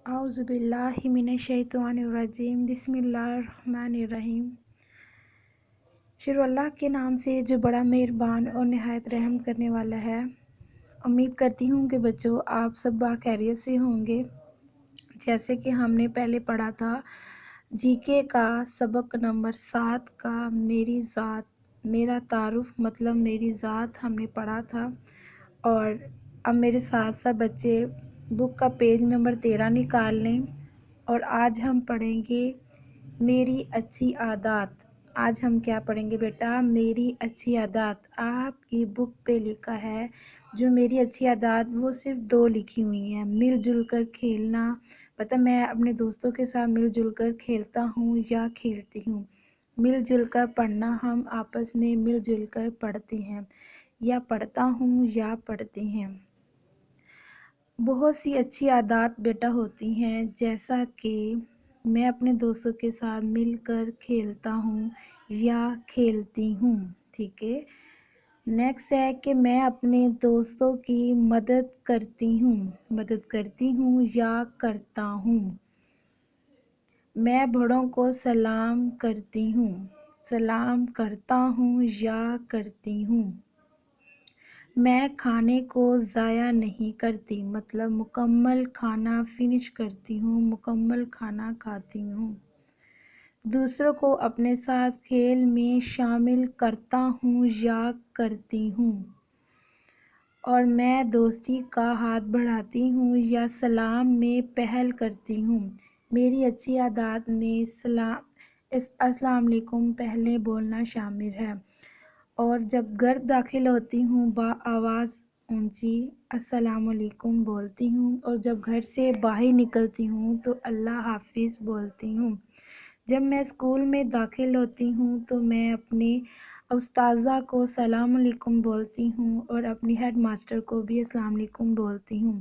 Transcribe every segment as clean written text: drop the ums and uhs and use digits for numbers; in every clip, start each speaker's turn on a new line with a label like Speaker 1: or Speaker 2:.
Speaker 1: اعوذ باللہ من الشیطان الرجیم، بسم اللہ الرحمن الرحیم۔ شروع اللہ کے نام سے جو بڑا مہربان اور نہایت رحم کرنے والا ہے۔ امید کرتی ہوں کہ بچوں آپ سب باخیریت سے ہوں گے۔ جیسے کہ ہم نے پہلے پڑھا تھا جی کے کا سبق نمبر 7 کا میری ذات، میرا تعارف مطلب میری ذات ہم نے پڑھا تھا، اور اب میرے ساتھ ساتھ بچے بک کا پیج نمبر 13 نکال لیں، اور آج ہم پڑھیں گے میری اچھی عادات۔ آج ہم کیا پڑھیں گے بیٹا؟ میری اچھی عادات۔ آپ کی بک پہ لکھا ہے جو میری اچھی عادات، وہ صرف 2 لکھی ہوئی ہیں، مل جل کر کھیلنا، پتہ میں اپنے دوستوں کے ساتھ مل جل کر کھیلتا ہوں یا کھیلتی ہوں، مل جل کر پڑھنا، ہم آپس میں مل جل کر پڑھتے ہیں، یا پڑھتا ہوں یا پڑھتے ہیں۔ بہت سی اچھی عادات بیٹا ہوتی ہیں، جیسا کہ میں اپنے دوستوں کے ساتھ مل کر کھیلتا ہوں یا کھیلتی ہوں، ٹھیک ہے۔ نیکسٹ ہے کہ میں اپنے دوستوں کی مدد کرتی ہوں یا کرتا ہوں۔ میں بڑوں کو سلام کرتا ہوں یا کرتی ہوں۔ میں کھانے کو ضائع نہیں کرتی، مطلب مکمل کھانا فنش کرتی ہوں، مکمل کھانا کھاتی ہوں۔ دوسروں کو اپنے ساتھ کھیل میں شامل کرتا ہوں یا کرتی ہوں۔ اور میں دوستی کا ہاتھ بڑھاتی ہوں یا سلام میں پہل کرتی ہوں۔ میری اچھی عادات میں السلام علیکم پہلے بولنا شامل ہے، اور جب گھر داخل ہوتی ہوں بآواز اونچی السلام علیکم بولتی ہوں، اور جب گھر سے باہر نکلتی ہوں تو اللہ حافظ بولتی ہوں۔ جب میں اسکول میں داخل ہوتی ہوں تو میں اپنے استاذہ کو السلام علیکم بولتی ہوں، اور اپنی ہیڈ ماسٹر کو بھی السلام علیکم بولتی ہوں۔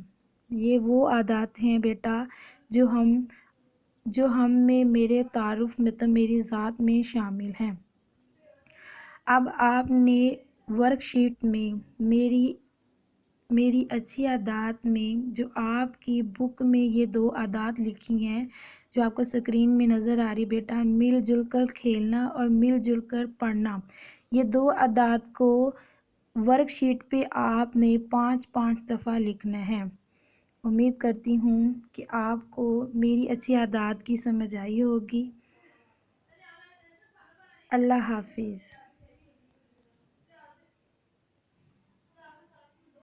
Speaker 1: یہ وہ عادات ہیں بیٹا جو ہم میں میرے تعارف مطلب میری ذات میں شامل ہیں۔ اب آپ نے ورک شیٹ میں میری اچھی عادات میں جو آپ کی بک میں یہ 2 عادات لکھی ہیں جو آپ کو اسکرین میں نظر آ رہی بیٹا، مل جل کر کھیلنا اور مل جل کر پڑھنا، یہ 2 عادات کو ورک شیٹ پہ آپ نے 5 دفعہ لکھنا ہے۔ امید کرتی ہوں کہ آپ کو میری اچھی عادات کی سمجھ آئی ہوگی۔ اللہ حافظ۔